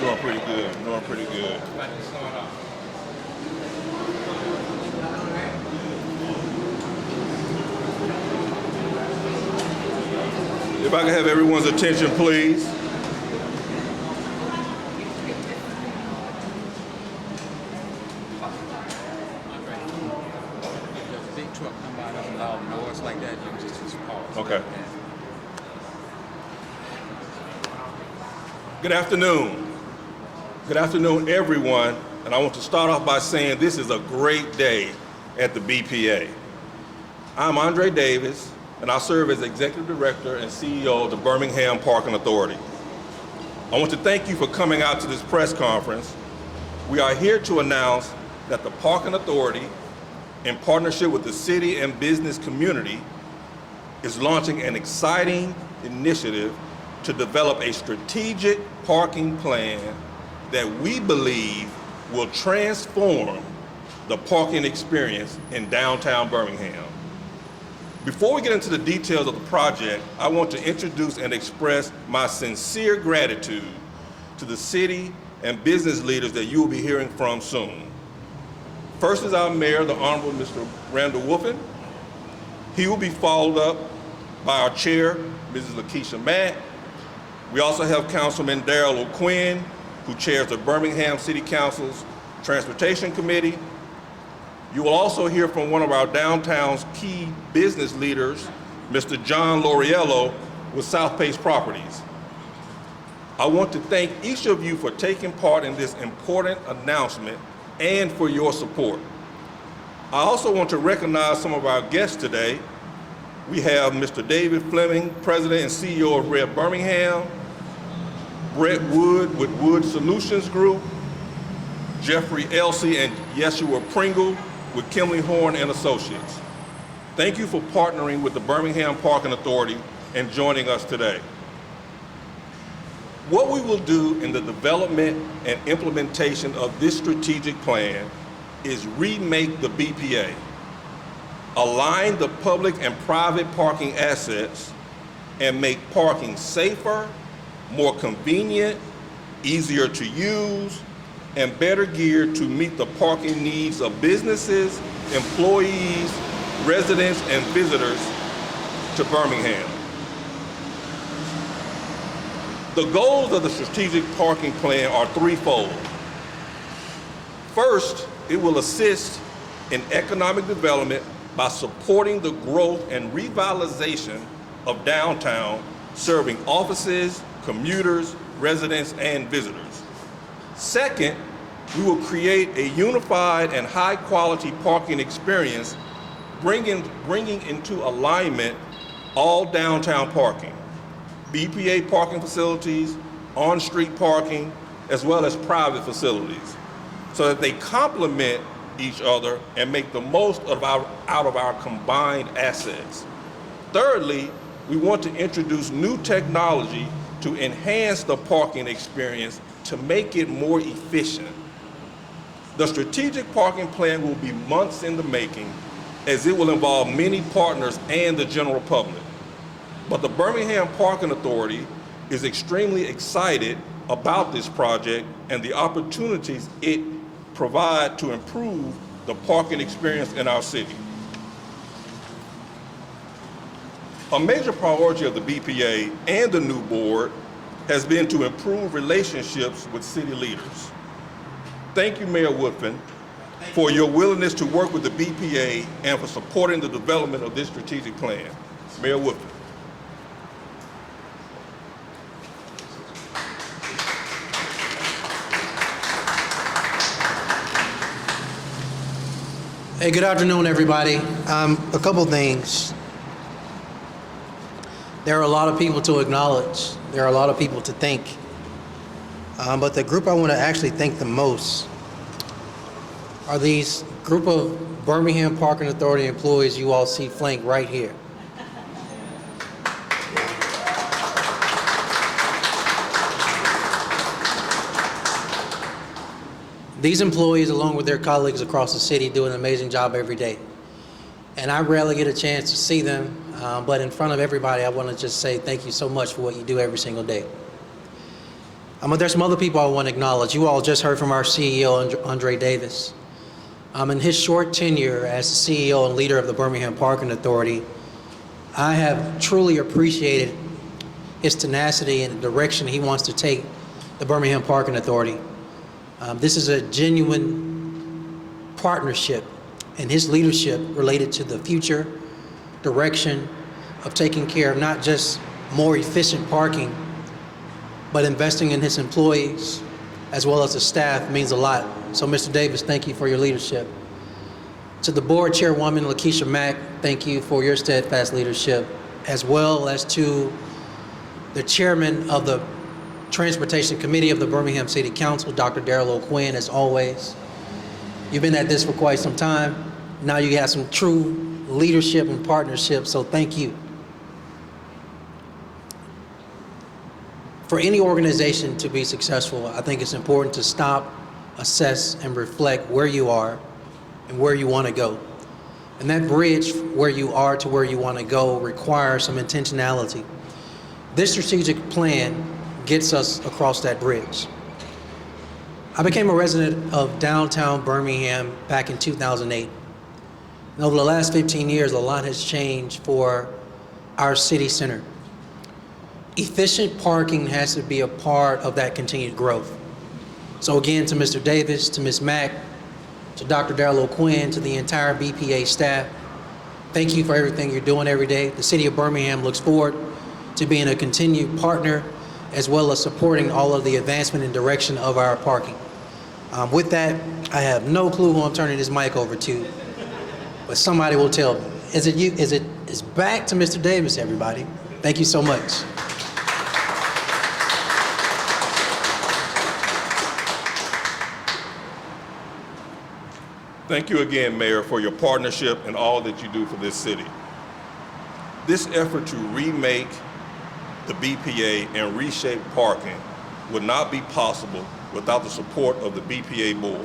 Doing pretty good. Doing pretty good. If I can have everyone's attention, please. Big truck come by, doesn't allow noise like that, you can just pause. Okay. Good afternoon. Good afternoon, everyone. And I want to start off by saying this is a great day at the BPA. I'm Andre Davis, and I serve as Executive Director and CEO of the Birmingham Parking Authority. I want to thank you for coming out to this press conference. We are here to announce that the Parking Authority, in partnership with the city and business community, is launching an exciting initiative to develop a strategic parking plan that we believe will transform the parking experience in downtown Birmingham. Before we get into the details of the project, I want to introduce and express my sincere gratitude to the city and business leaders that you will be hearing from soon. First is our mayor, the Honorable Mr. Randall Wolfen. He will be followed up by our chair, Mrs. Lakeisha Matt. We also have Councilman Darrell O'Quinn, who chairs the Birmingham City Council's Transportation Committee. You will also hear from one of our downtown's key business leaders, Mr. John Loriello with South Pace Properties. I want to thank each of you for taking part in this important announcement and for your support. I also want to recognize some of our guests today. We have Mr. David Fleming, President and CEO of Red Birmingham, Brett Wood with Wood Solutions Group, Jeffrey Elsey and Yeshua Pringle with Kimley Horn and Associates. Thank you for partnering with the Birmingham Parking Authority and joining us today. What we will do in the development and implementation of this strategic plan is remake the BPA, align the public and private parking assets, and make parking safer, more convenient, easier to use, and better geared to meet the parking needs of businesses, employees, residents, and visitors to Birmingham. The goals of the strategic parking plan are threefold. First, it will assist in economic development by supporting the growth and revitalization of downtown, serving offices, commuters, residents, and visitors. Second, we will create a unified and high-quality parking experience, bringing into alignment all downtown parking, BPA parking facilities, on-street parking, as well as private facilities, so that they complement each other and make the most out of our combined assets. Thirdly, we want to introduce new technology to enhance the parking experience to make it more efficient. The strategic parking plan will be months in the making, as it will involve many partners and the general public. But the Birmingham Parking Authority is extremely excited about this project and the opportunities it provides to improve the parking experience in our city. A major priority of the BPA and the new board has been to improve relationships with city leaders. Thank you, Mayor Woodfin, for your willingness to work with the BPA and for supporting the development of this strategic plan. Mayor Woodfin. Hey, good afternoon, everybody. A couple things. There are a lot of people to acknowledge. There are a lot of people to thank. But the group I want to actually thank the most are these group of Birmingham Parking Authority employees you all see flanked right here. These employees, along with their colleagues across the city, do an amazing job every day. And I rarely get a chance to see them, but in front of everybody, I want to just say thank you so much for what you do every single day. But there's some other people I want to acknowledge. You all just heard from our CEO, Andre Davis. In his short tenure as CEO and leader of the Birmingham Parking Authority, I have truly appreciated his tenacity and the direction he wants to take the Birmingham Parking Authority. This is a genuine partnership in his leadership related to the future direction of taking care of not just more efficient parking, but investing in his employees as well as the staff means a lot. So Mr. Davis, thank you for your leadership. To the board chairwoman, Lakeisha Mack, thank you for your steadfast leadership, as well as to the chairman of the Transportation Committee of the Birmingham City Council, Dr. Darrell O'Quinn, as always. You've been at this for quite some time. Now you have some true leadership and partnership, so thank you. For any organization to be successful, I think it's important to stop, assess, and reflect where you are and where you want to go. And that bridge where you are to where you want to go requires some intentionality. This strategic plan gets us across that bridge. I became a resident of downtown Birmingham back in 2008. And over the last 15 years, a lot has changed for our city center. Efficient parking has to be a part of that continued growth. So again, to Mr. Davis, to Ms. Mack, to Dr. Darrell O'Quinn, to the entire BPA staff, thank you for everything you're doing every day. The city of Birmingham looks forward to being a continued partner as well as supporting all of the advancement and direction of our parking. With that, I have no clue who I'm turning this mic over to, but somebody will tell me. Is it you? It's back to Mr. Davis, everybody. Thank you so much. Thank you again, Mayor, for your partnership and all that you do for this city. This effort to remake the BPA and reshape parking would not be possible without the support of the BPA board.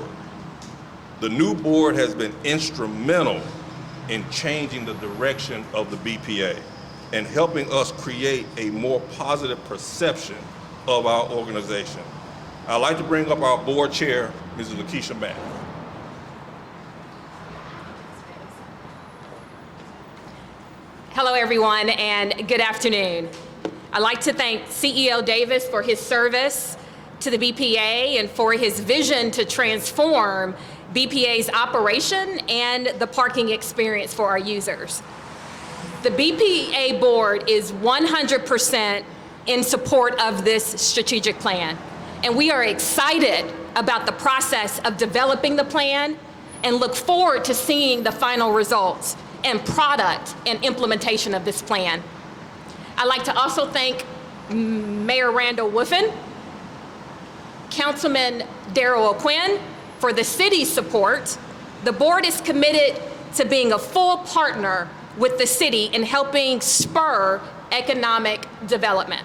The new board has been instrumental in changing the direction of the BPA and helping us create a more positive perception of our organization. I'd like to bring up our board chair, Mrs. Lakeisha Mack. Hello, everyone, and good afternoon. I'd like to thank CEO Davis for his service to the BPA and for his vision to transform BPA's operation and the parking experience for our users. The BPA board is 100% in support of this strategic plan, and we are excited about the process of developing the plan and look forward to seeing the final results and product and implementation of this plan. I'd like to also thank Mayor Randall Woofin, Councilman Darrell O'Quinn for the city's support. The board is committed to being a full partner with the city in helping spur economic development.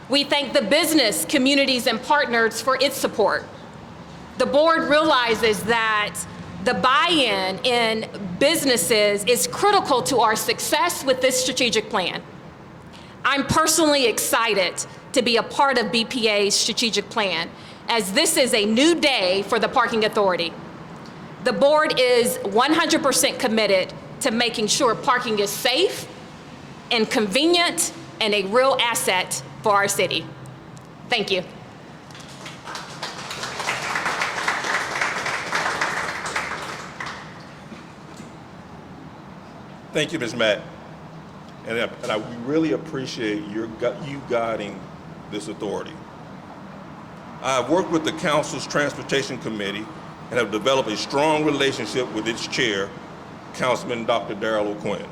We thank the business, communities, and partners for its support. The board realizes that the buy-in in businesses is critical to our success with this strategic plan. I'm personally excited to be a part of BPA's strategic plan, as this is a new day for the Parking Authority. The board is 100% committed to making sure parking is safe and convenient and a real asset for our city. Thank you. Thank you, Ms. Mack. And we really appreciate you guiding this authority. I've worked with the Council's Transportation Committee and have developed a strong relationship with its chair, Councilman Dr. Darrell O'Quinn.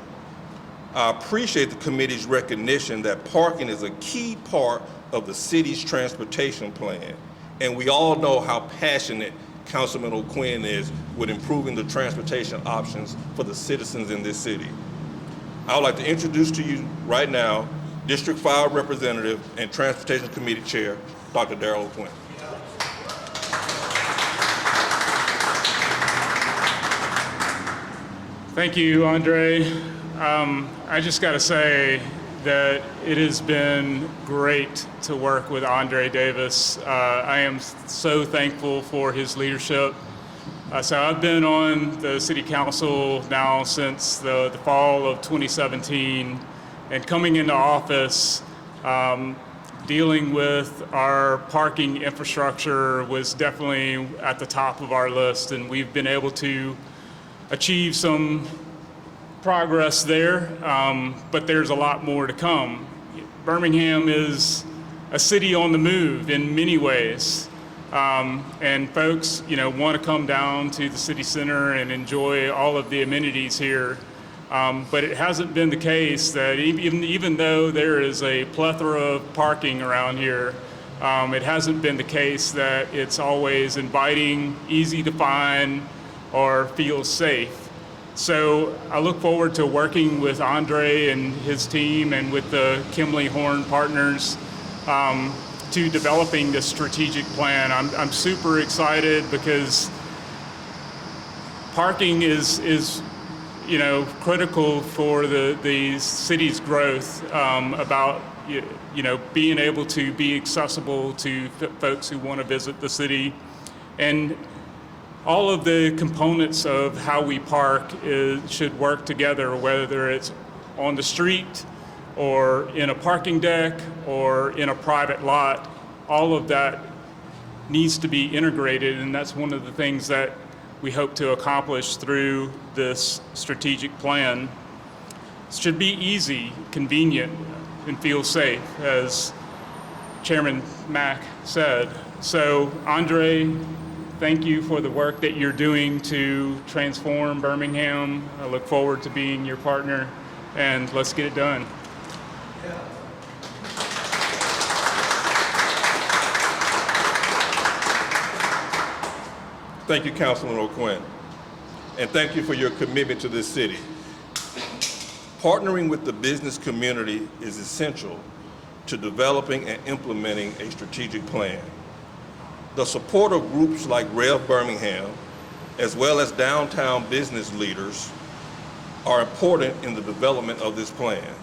I appreciate the committee's recognition that parking is a key part of the city's transportation plan, and we all know how passionate Councilman O'Quinn is with improving the transportation options for the citizens in this city. I would like to introduce to you right now District 5 Representative and Transportation Committee Chair, Dr. Darrell O'Quinn. Thank you, Andre. I just got to say, that it has been great to work with Andre Davis. I am so thankful for his leadership. So I've been on the city council now since the fall of 2017, and coming into office, dealing with our parking infrastructure was definitely at the top of our list, and we've been able to achieve some progress there, but there's a lot more to come. Birmingham is a city on the move in many ways. And folks, want to come down to the city center and enjoy all of the amenities here. But it hasn't been the case that even though there is a plethora of parking around here, it hasn't been the case that it's always inviting, easy to find, or feels safe. So I look forward to working with Andre and his team and with the Kimley Horn partners to developing this strategic plan. I'm super excited because parking is critical for the city's growth, about being able to be accessible to folks who want to visit the city. And all of the components of how we park should work together, whether it's on the street or in a parking deck or in a private lot. All of that needs to be integrated, and that's one of the things that we hope to accomplish through this strategic plan. It should be easy, convenient, and feel safe, as Chairman Mack said. So, Andre, thank you for the work that you're doing to transform Birmingham. I look forward to being your partner, and let's get it done. Thank you, Councilman O'Quinn, and thank you for your commitment to this city. Partnering with the business community is essential to developing and implementing a strategic plan. The support of groups like Rev Birmingham, as well as downtown business leaders, are important in the development of this plan.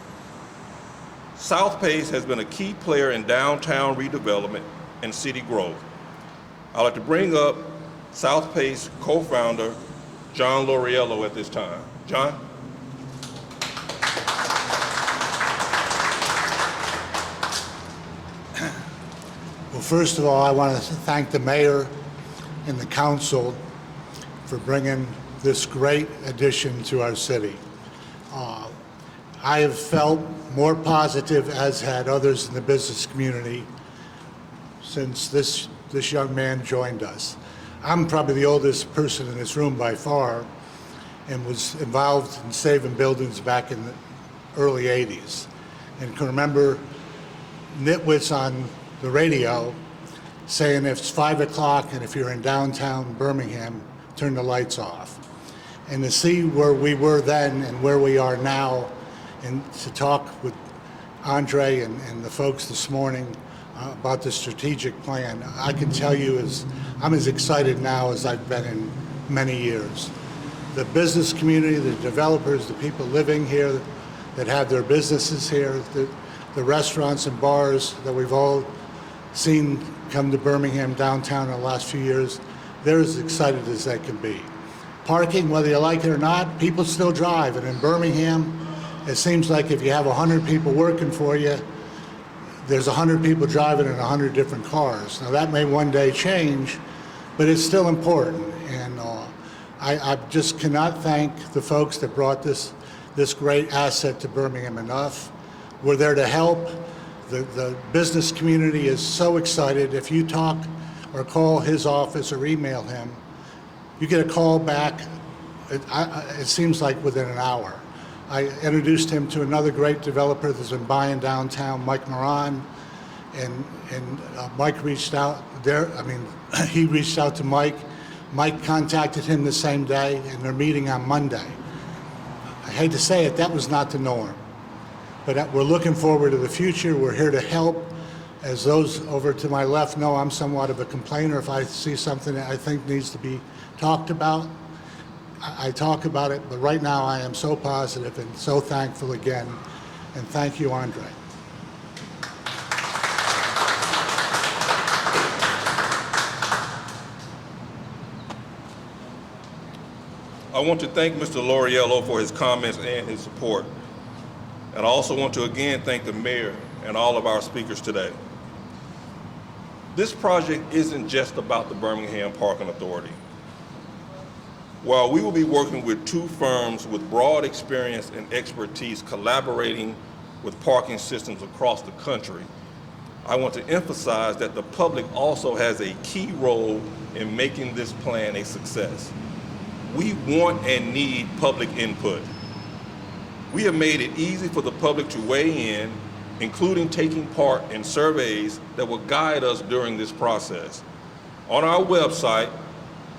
South Pace has been a key player in downtown redevelopment and city growth. I'd like to bring up South Pace co-founder John Lauriello at this time. John? Well, first of all, I want to thank the mayor and the council for bringing this great addition to our city. I have felt more positive, as had others in the business community, since this young man joined us. I'm probably the oldest person in this room by far, and was involved in saving buildings back in the early 80s, and can remember nitwits on the radio saying if it's 5 o'clock and if you're in downtown Birmingham, turn the lights off. And to see where we were then and where we are now, and to talk with Andre and the folks this morning about the strategic plan, I can tell you I'm as excited now as I've been in many years. The business community, the developers, the people living here that have their businesses here, the restaurants and bars that we've all seen come to Birmingham downtown in the last few years, they're as excited as they can be. Parking, whether you like it or not, people still drive, and in Birmingham, it seems like if you have 100 people working for you, there's 100 people driving in 100 different cars. Now that may one day change, but it's still important. And I just cannot thank the folks that brought this great asset to Birmingham enough. We're there to help. The business community is so excited. If you talk or call his office or email him, you get a call back, it seems like within an hour. I introduced him to another great developer that's been buying downtown, Mike Moran, and Mike reached out there. He reached out to Mike. Mike contacted him the same day, and they're meeting on Monday. I hate to say it, that was not the norm. But we're looking forward to the future. We're here to help. As those over to my left know, I'm somewhat of a complainer. If I see something that I think needs to be talked about, I talk about it, but right now I am so positive and so thankful again. And thank you, Andre. I want to thank Mr. Lauriello for his comments and his support. And I also want to again thank the mayor and all of our speakers today. This project isn't just about the Birmingham Parking Authority. While we will be working with two firms with broad experience and expertise collaborating with parking systems across the country, I want to emphasize that the public also has a key role in making this plan a success. We want and need public input. We have made it easy for the public to weigh in, including taking part in surveys that will guide us during this process. On our website,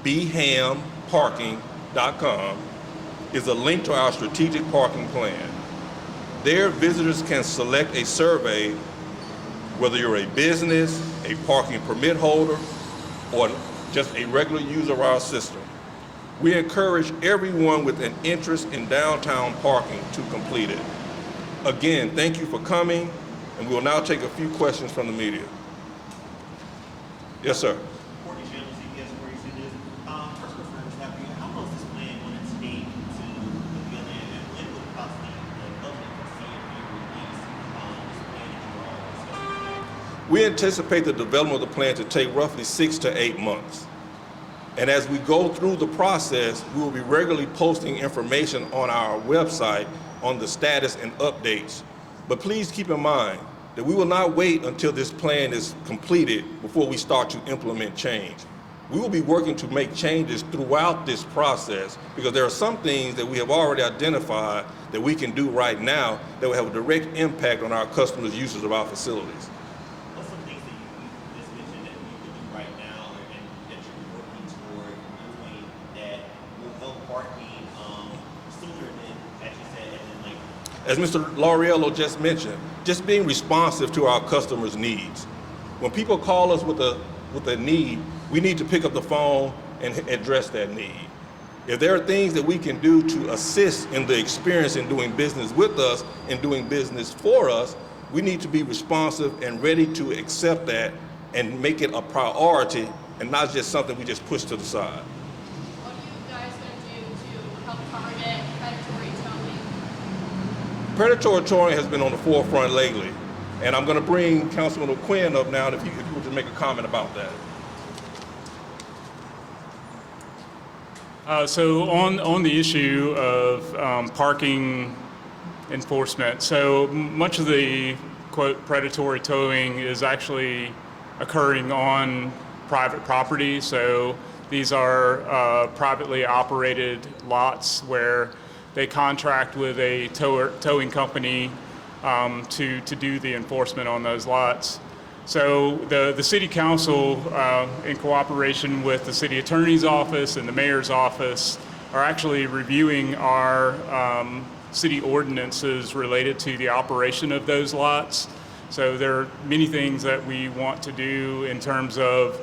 bhamparking.com, is a link to our strategic parking plan. There, visitors can select a survey, whether you're a business, a parking permit holder, or just a regular user of our system. We encourage everyone with an interest in downtown parking to complete it. Again, thank you for coming, and we will now take a few questions from the media. Yes, sir. Courtney Shambles, CBS 46 News. First question I just have for you, how long is this plan going to take to fulfill it, and when will possibly the public see it be released, this plan that you all discussing? We anticipate the development of the plan to take roughly 6 to 8 months. And as we go through the process, we will be regularly posting information on our website on the status and updates. But please keep in mind that we will not wait until this plan is completed before we start to implement change. We will be working to make changes throughout this process because there are some things that we have already identified that we can do right now that will have a direct impact on our customers' uses of our facilities. What's some things that you just mentioned that you can do right now and that you're working toward doing that will help parking sooner than, as you said, and then later? As Mr. Lauriello just mentioned, just being responsive to our customers' needs. When people call us with a need, we need to pick up the phone and address that need. If there are things that we can do to assist in the experience in doing business with us and doing business for us, we need to be responsive and ready to accept that and make it a priority and not just something we just push to the side. What are you guys going to do to help target predatory towing? Predatory towing has been on the forefront lately, and I'm going to bring Councilman O'Quinn up now if you were to make a comment about that. So on the issue of parking enforcement, so much of the quote predatory towing is actually occurring on private property. So these are privately operated lots where they contract with a towing company to do the enforcement on those lots. So the city council, in cooperation with the city attorney's office and the mayor's office, are actually reviewing our city ordinances related to the operation of those lots. So there are many things that we want to do in terms of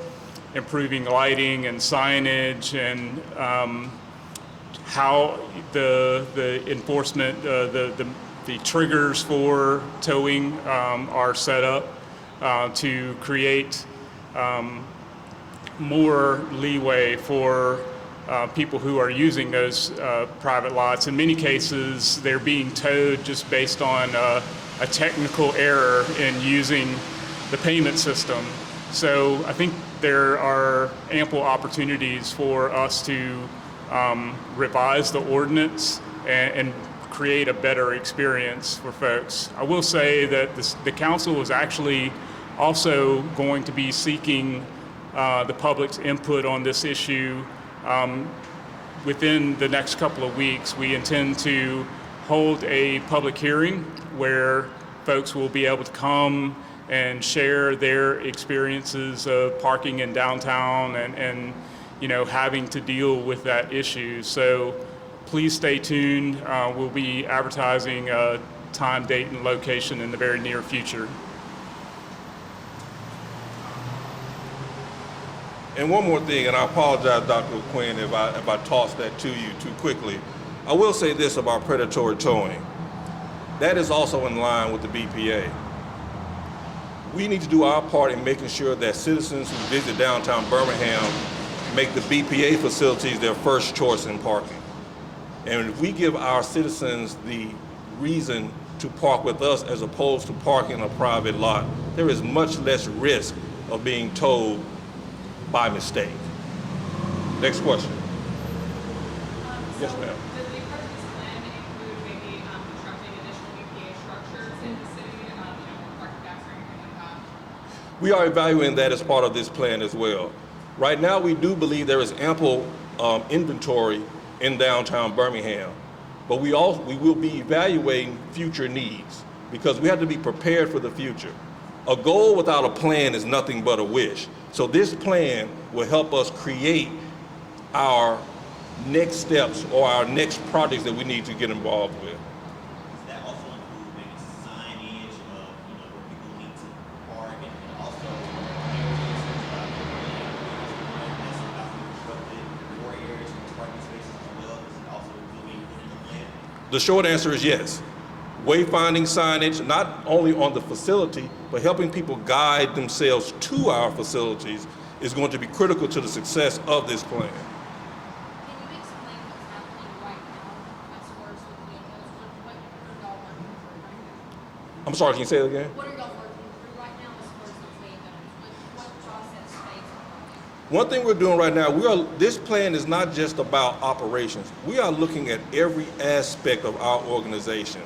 improving lighting and signage and how the enforcement, the triggers for towing are set up. To create more leeway for people who are using those private lots. In many cases, they're being towed just based on a technical error in using the payment system. So I think there are ample opportunities for us to revise the ordinance and create a better experience for folks. I will say that the council is actually also going to be seeking the public's input on this issue within the next couple of weeks. We intend to hold a public hearing where folks will be able to come and share their experiences of parking in downtown and having to deal with that issue. So please stay tuned. We'll be advertising a time, date, and location in the very near future. And one more thing, and I apologize, Dr. O'Quinn, if I tossed that to you too quickly. I will say this about predatory towing. That is also in line with the BPA. We need to do our part in making sure that citizens who visit downtown Birmingham make the BPA facilities their first choice in parking. And if we give our citizens the reason to park with us as opposed to parking in a private lot, there is much less risk of being towed by mistake. Next question. Yes, ma'am. Does the approaches plan include maybe constructing additional BPA structures in the city, parking decks or anything like that? We are evaluating that as part of this plan as well. Right now, we do believe there is ample inventory in downtown Birmingham, but we will be evaluating future needs because we have to be prepared for the future. A goal without a plan is nothing but a wish. So this plan will help us create our next steps or our next projects that we need to get involved with. Does that also include maybe signage of, where people need to park and also areas that's about to be constructed, more areas for parking spaces as well? Is it also including in the plan? The short answer is yes. Wayfinding signage, not only on the facility, but helping people guide themselves to our facilities is going to be critical to the success of this plan. Can you explain what's happening right now as far as with vehicles? What are y'all working through right now? I'm sorry, can you say that again? What are y'all working through right now as far as the vehicles? What process phase are One thing we're doing right now, this plan is not just about operations. We are looking at every aspect of our organization.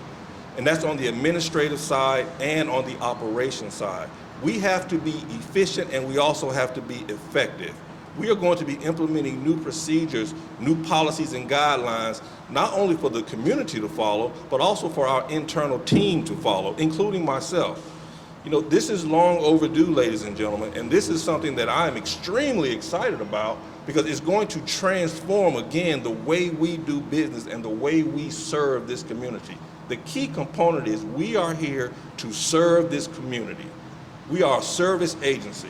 And that's on the administrative side and on the operation side. We have to be efficient and we also have to be effective. We are going to be implementing new procedures, new policies and guidelines, not only for the community to follow, but also for our internal team to follow, including myself. This is long overdue, ladies and gentlemen, and this is something that I am extremely excited about because it's going to transform, again, the way we do business and the way we serve this community. The key component is we are here to serve this community. We are a service agency.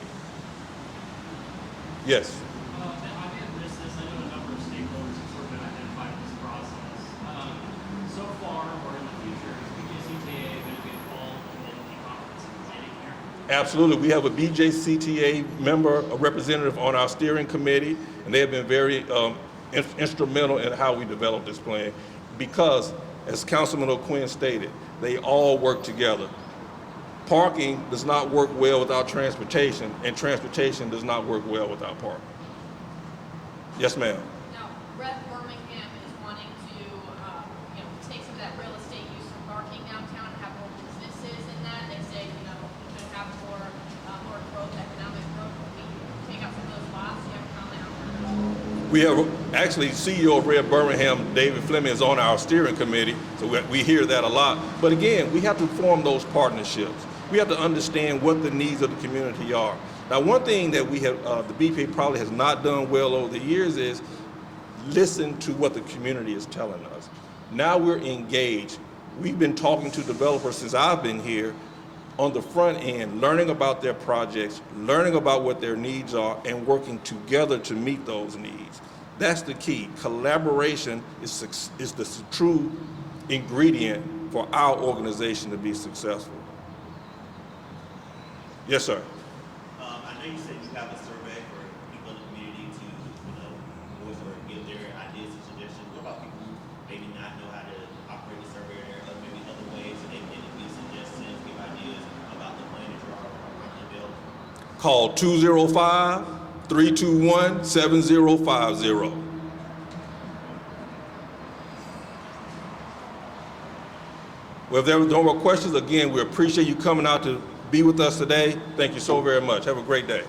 Yes. I've addressed this. I know a number of stakeholders have sort of been identified in this process. So far, or in the future, is BJCTA going to be involved in the comprehensive planning here? Absolutely. We have a BJCTA member, a representative on our steering committee, and they have been very instrumental in how we develop this plan because, as Councilman O'Quinn stated, they all work together. Parking does not work well without transportation, and transportation does not work well without parking. Yes, ma'am. Now, Rep. Birmingham is wanting to, take some of that real estate use for parking downtown and have more businesses in that. They say, we could have more growth, economic growth. When we take out some of those lots, you have a comment on that? We have actually CEO of Red Birmingham, David Fleming, is on our steering committee, so we hear that a lot. But again, we have to form those partnerships. We have to understand what the needs of the community are. Now, one thing that we have, the BPA probably has not done well over the years is listen to what the community is telling us. Now we're engaged. We've been talking to developers since I've been here on the front end, learning about their projects, learning about what their needs are, and working together to meet those needs. That's the key. Collaboration is the true ingredient for our organization to be successful. Yes, sir. I know you said you have a survey for people in the community to, voice or give their ideas and suggestions. What about people who maybe not know how to operate a survey or maybe other ways that they can give suggestions, give ideas about the plan that you're currently building? Call 205-321-7050. Well, if there were no more questions, again, we appreciate you coming out to be with us today. Thank you so very much. Have a great day.